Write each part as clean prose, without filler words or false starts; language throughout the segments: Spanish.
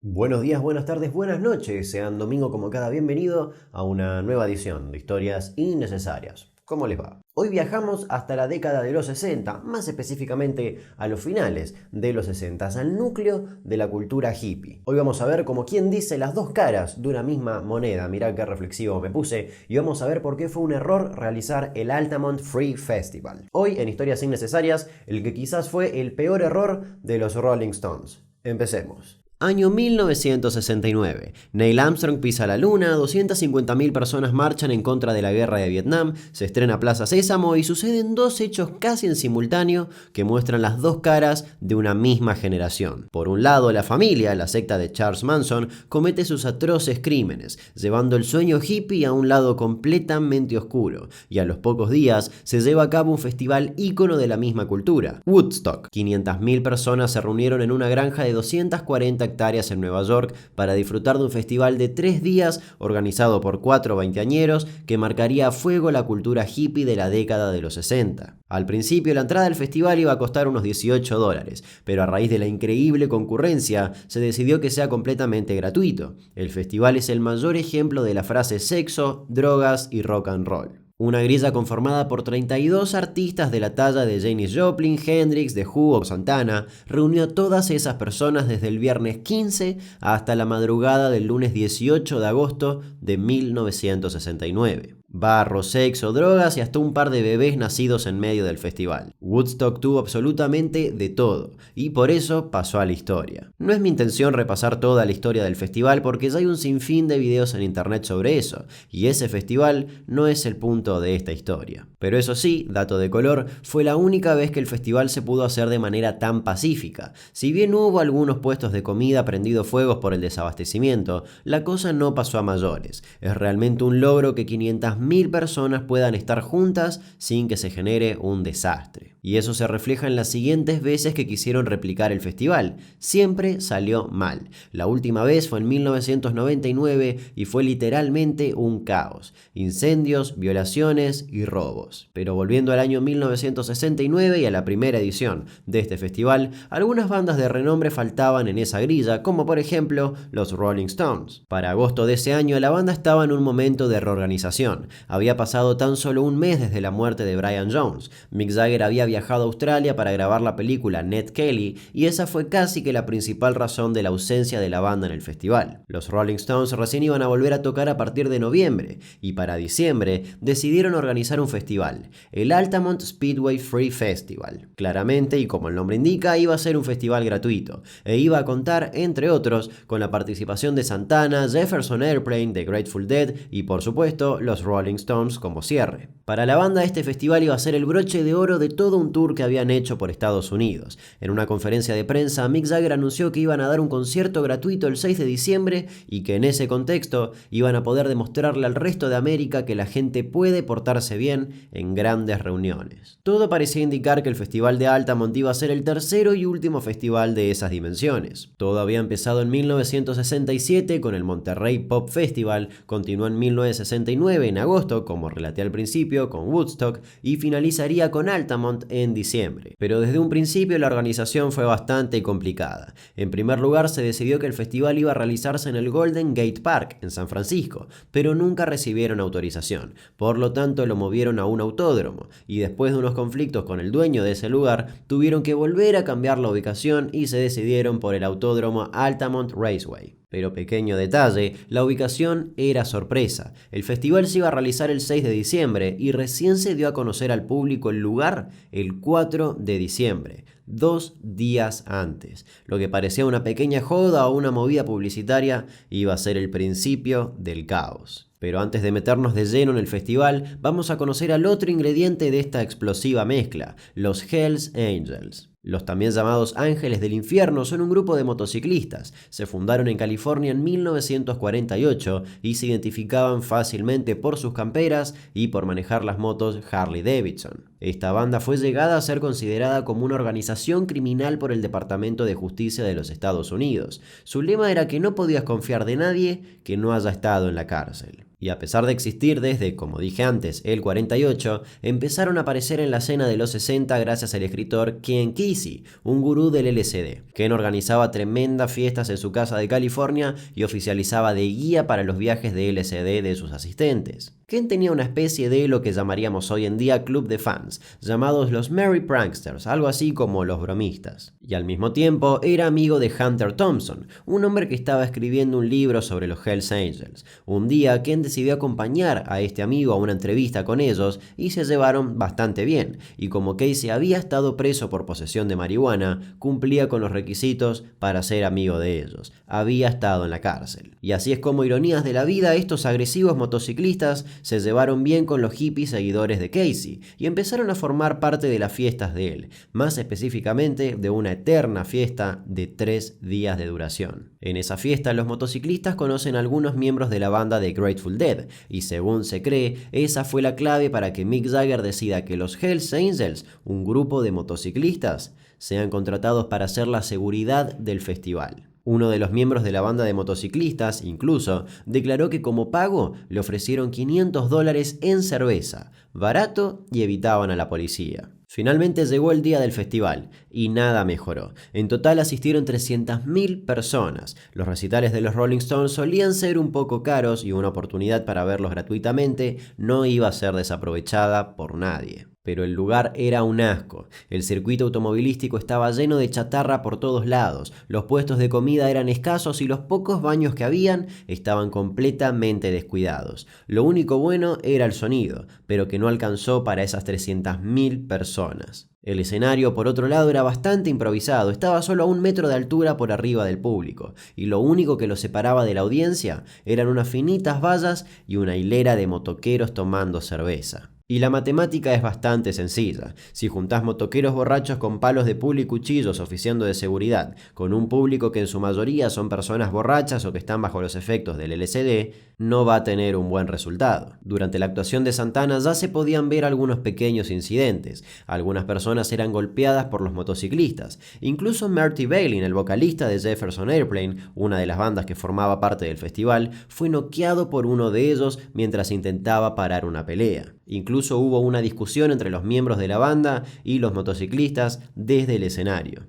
Buenos días, buenas tardes, buenas noches. Sean domingo como cada bienvenido a una nueva edición de Historias Innecesarias. ¿Cómo les va? Hoy viajamos hasta la década de los 60, más específicamente a los finales de los 60, al núcleo de la cultura hippie. Hoy vamos a ver como quien dice las dos caras de una misma moneda. Mirá qué reflexivo me puse. Y vamos a ver por qué fue un error realizar el Altamont Free Festival. Hoy en Historias Innecesarias, el que quizás fue el peor error de los Rolling Stones. Empecemos. Año 1969. Neil Armstrong pisa la luna, 250.000 personas marchan en contra de la guerra de Vietnam, se estrena Plaza Sésamo y suceden dos hechos casi en simultáneo que muestran las dos caras de una misma generación. Por un lado, la familia, la secta de Charles Manson, comete sus atroces crímenes, llevando el sueño hippie a un lado completamente oscuro, y a los pocos días se lleva a cabo un festival ícono de la misma cultura, Woodstock. 500.000 personas se reunieron en una granja de 240 hectáreas en Nueva York para disfrutar de un festival de 3 días organizado por 4 veinteañeros que marcaría a fuego la cultura hippie de la década de los 60. Al principio la entrada al festival iba a costar unos $18, pero a raíz de la increíble concurrencia se decidió que sea completamente gratuito. El festival es el mayor ejemplo de la frase sexo, drogas y rock and roll. Una grilla conformada por 32 artistas de la talla de Janis Joplin, Hendrix, The Who o Santana reunió a todas esas personas desde el viernes 15 hasta la madrugada del lunes 18 de agosto de 1969. Barro, sexo, drogas y hasta un par de bebés nacidos en medio del festival. Woodstock tuvo absolutamente de todo, y por eso pasó a la historia. No es mi intención repasar toda la historia del festival porque ya hay un sinfín de videos en internet sobre eso, y ese festival no es el punto de esta historia. Pero eso sí, dato de color, fue la única vez que el festival se pudo hacer de manera tan pacífica. Si bien hubo algunos puestos de comida prendidos fuegos por el desabastecimiento, la cosa no pasó a mayores. Es realmente un logro que 500.000 personas puedan estar juntas sin que se genere un desastre. Y eso se refleja en las siguientes veces que quisieron replicar el festival. Siempre salió mal. La última vez fue en 1999 y fue literalmente un caos. Incendios, violaciones y robos. Pero volviendo al año 1969 y a la primera edición de este festival, algunas bandas de renombre faltaban en esa grilla, como por ejemplo los Rolling Stones. Para agosto de ese año la banda estaba en un momento de reorganización. Había pasado tan solo un mes desde la muerte de Brian Jones. Mick Jagger había viajado a Australia para grabar la película Ned Kelly y esa fue casi que la principal razón de la ausencia de la banda en el festival. Los Rolling Stones recién iban a volver a tocar a partir de noviembre y para diciembre decidieron organizar un festival, el Altamont Speedway Free Festival. Claramente, y como el nombre indica, iba a ser un festival gratuito e iba a contar, entre otros, con la participación de Santana, Jefferson Airplane, The Grateful Dead y por supuesto los Rolling Stones como cierre. Para la banda este festival iba a ser el broche de oro de todo un tour que habían hecho por Estados Unidos. En una conferencia de prensa, Mick Jagger anunció que iban a dar un concierto gratuito el 6 de diciembre y que en ese contexto iban a poder demostrarle al resto de América que la gente puede portarse bien en grandes reuniones. Todo parecía indicar que el festival de Altamont iba a ser el tercero y último festival de esas dimensiones. Todo había empezado en 1967 con el Monterrey Pop Festival, continuó en 1969 en agosto, como relaté al principio, con Woodstock y finalizaría con Altamont en diciembre. Pero desde un principio la organización fue bastante complicada. En primer lugar se decidió que el festival iba a realizarse en el Golden Gate Park en San Francisco, pero nunca recibieron autorización. Por lo tanto lo movieron a un autódromo y después de unos conflictos con el dueño de ese lugar tuvieron que volver a cambiar la ubicación y se decidieron por el autódromo Altamont Raceway. Pero pequeño detalle, la ubicación era sorpresa. El festival se iba a realizar el 6 de diciembre y recién se dio a conocer al público el lugar el 4 de diciembre, 2 días antes. Lo que parecía una pequeña joda o una movida publicitaria iba a ser el principio del caos. Pero antes de meternos de lleno en el festival, vamos a conocer al otro ingrediente de esta explosiva mezcla, los Hells Angels. Los también llamados Ángeles del Infierno son un grupo de motociclistas. Se fundaron en California en 1948 y se identificaban fácilmente por sus camperas y por manejar las motos Harley Davidson. Esta banda fue llegada a ser considerada como una organización criminal por el Departamento de Justicia de los Estados Unidos. Su lema era que no podías confiar de nadie que no haya estado en la cárcel. Y a pesar de existir desde, como dije antes, el 48, empezaron a aparecer en la escena de los 60 gracias al escritor Ken Kesey, un gurú del LSD. Ken organizaba tremendas fiestas en su casa de California y oficializaba de guía para los viajes de LSD de sus asistentes. Ken tenía una especie de lo que llamaríamos hoy en día club de fans, llamados los Merry Pranksters, algo así como los bromistas. Y al mismo tiempo era amigo de Hunter Thompson, un hombre que estaba escribiendo un libro sobre los Hells Angels. Un día Ken decidió acompañar a este amigo a una entrevista con ellos y se llevaron bastante bien, y como Kesey había estado preso por posesión de marihuana, cumplía con los requisitos para ser amigo de ellos. Había estado en la cárcel. Y así es como, ironías de la vida, estos agresivos motociclistas se llevaron bien con los hippies seguidores de Kesey y empezaron a formar parte de las fiestas de él, más específicamente de una eterna fiesta de 3 días de duración. En esa fiesta los motociclistas conocen a algunos miembros de la banda de Grateful Dead y, según se cree, esa fue la clave para que Mick Jagger decida que los Hells Angels, un grupo de motociclistas, sean contratados para hacer la seguridad del festival. Uno de los miembros de la banda de motociclistas, incluso, declaró que como pago le ofrecieron $500 en cerveza, barato, y evitaban a la policía. Finalmente llegó el día del festival y nada mejoró. En total asistieron 300.000 personas. Los recitales de los Rolling Stones solían ser un poco caros y una oportunidad para verlos gratuitamente no iba a ser desaprovechada por nadie. Pero el lugar era un asco. El circuito automovilístico estaba lleno de chatarra por todos lados, los puestos de comida eran escasos y los pocos baños que habían estaban completamente descuidados. Lo único bueno era el sonido, pero que no alcanzó para esas 300.000 personas. El escenario, por otro lado, era bastante improvisado, estaba solo a 1 metro de altura por arriba del público, y lo único que lo separaba de la audiencia eran unas finitas vallas y una hilera de motoqueros tomando cerveza. Y la matemática es bastante sencilla. Si juntás motoqueros borrachos con palos de puli y cuchillos oficiando de seguridad, con un público que en su mayoría son personas borrachas o que están bajo los efectos del LSD, no va a tener un buen resultado. Durante la actuación de Santana ya se podían ver algunos pequeños incidentes. Algunas personas eran golpeadas por los motociclistas. Incluso Marty Balin, el vocalista de Jefferson Airplane, una de las bandas que formaba parte del festival, fue noqueado por uno de ellos mientras intentaba parar una pelea. Incluso hubo una discusión entre los miembros de la banda y los motociclistas desde el escenario.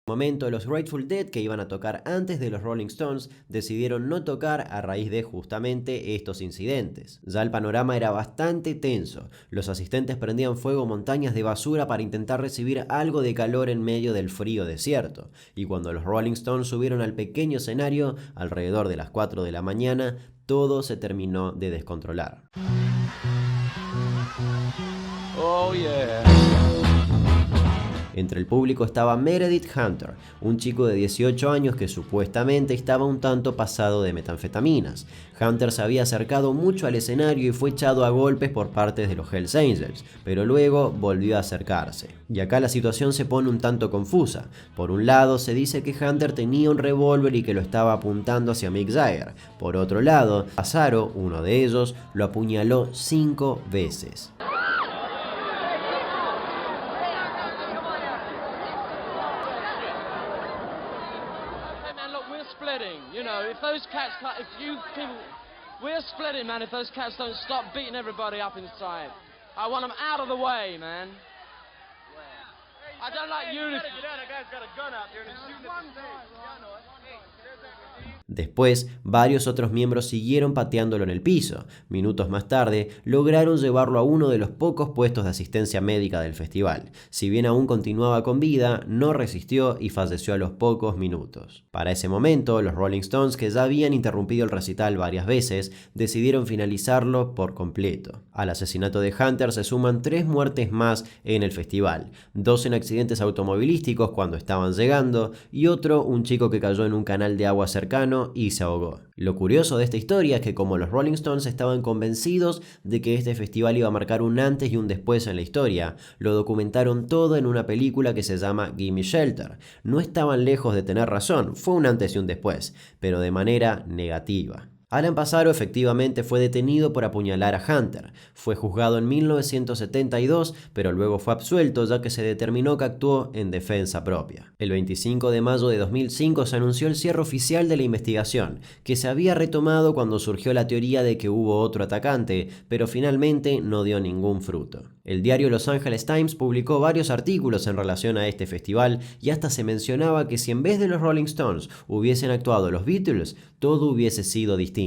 Momento, los Grateful Dead, que iban a tocar antes de los Rolling Stones, decidieron no tocar a raíz de justamente estos incidentes. Ya el panorama era bastante tenso. Los asistentes prendían fuego montañas de basura para intentar recibir algo de calor en medio del frío desierto. Y cuando los Rolling Stones subieron al pequeño escenario, alrededor de las 4 de la mañana, todo se terminó de descontrolar. Oh yeah. Entre el público estaba Meredith Hunter, un chico de 18 años que supuestamente estaba un tanto pasado de metanfetaminas. Hunter se había acercado mucho al escenario y fue echado a golpes por parte de los Hells Angels, pero luego volvió a acercarse. Y acá la situación se pone un tanto confusa. Por un lado se dice que Hunter tenía un revólver y que lo estaba apuntando hacia Mick Jagger. Por otro lado, Azaro, uno de ellos, lo apuñaló 5 veces. You know, if those cats, if you people, we're splitting, man. If those cats don't stop beating everybody up inside, I want them out of the way, man. I don't like uniform. That guy's got a gun out there and he's shooting at the stage. Después, varios otros miembros siguieron pateándolo en el piso. Minutos más tarde, lograron llevarlo a uno de los pocos puestos de asistencia médica del festival. Si bien aún continuaba con vida, no resistió y falleció a los pocos minutos. Para ese momento, los Rolling Stones, que ya habían interrumpido el recital varias veces, decidieron finalizarlo por completo. Al asesinato de Hunter se suman 3 muertes más en el festival, 2 en accidentes automovilísticos cuando estaban llegando y otro un chico que cayó en un canal de agua cercano y se ahogó. Lo curioso de esta historia es que como los Rolling Stones estaban convencidos de que este festival iba a marcar un antes y un después en la historia, lo documentaron todo en una película que se llama Gimme Shelter. No estaban lejos de tener razón, fue un antes y un después, pero de manera negativa. Alan Passaro efectivamente fue detenido por apuñalar a Hunter. Fue juzgado en 1972, pero luego fue absuelto ya que se determinó que actuó en defensa propia. El 25 de mayo de 2005 se anunció el cierre oficial de la investigación, que se había retomado cuando surgió la teoría de que hubo otro atacante, pero finalmente no dio ningún fruto. El diario Los Angeles Times publicó varios artículos en relación a este festival y hasta se mencionaba que si en vez de los Rolling Stones hubiesen actuado los Beatles, todo hubiese sido distinto.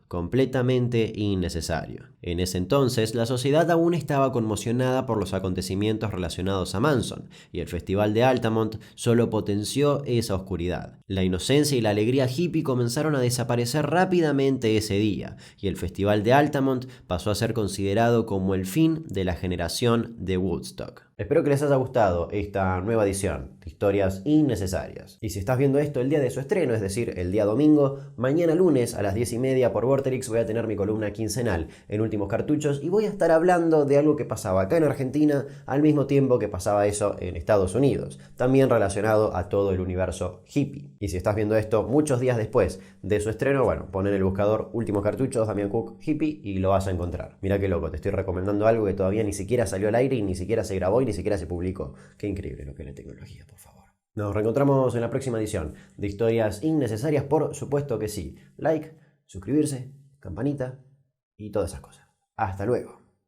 Completamente innecesario. En ese entonces, la sociedad aún estaba conmocionada por los acontecimientos relacionados a Manson, y el Festival de Altamont solo potenció esa oscuridad. La inocencia y la alegría hippie comenzaron a desaparecer rápidamente ese día, y el Festival de Altamont pasó a ser considerado como el fin de la generación de Woodstock. Espero que les haya gustado esta nueva edición de Historias Innecesarias. Y si estás viendo esto el día de su estreno, es decir, el día domingo, mañana lunes a las 10:30 por Vorterix voy a tener mi columna quincenal en Últimos Cartuchos y voy a estar hablando de algo que pasaba acá en Argentina al mismo tiempo que pasaba eso en Estados Unidos, también relacionado a todo el universo hippie. Y si estás viendo esto muchos días después de su estreno, bueno, pon en el buscador Últimos Cartuchos, Damián Cook, hippie y lo vas a encontrar. Mirá qué loco, te estoy recomendando algo que todavía ni siquiera salió al aire y ni siquiera se grabó y ni siquiera se publicó. Qué increíble lo que es la tecnología, por favor. Nos reencontramos en la próxima edición de Historias Innecesarias, por supuesto que sí. Like, suscribirse, campanita y todas esas cosas. Hasta luego.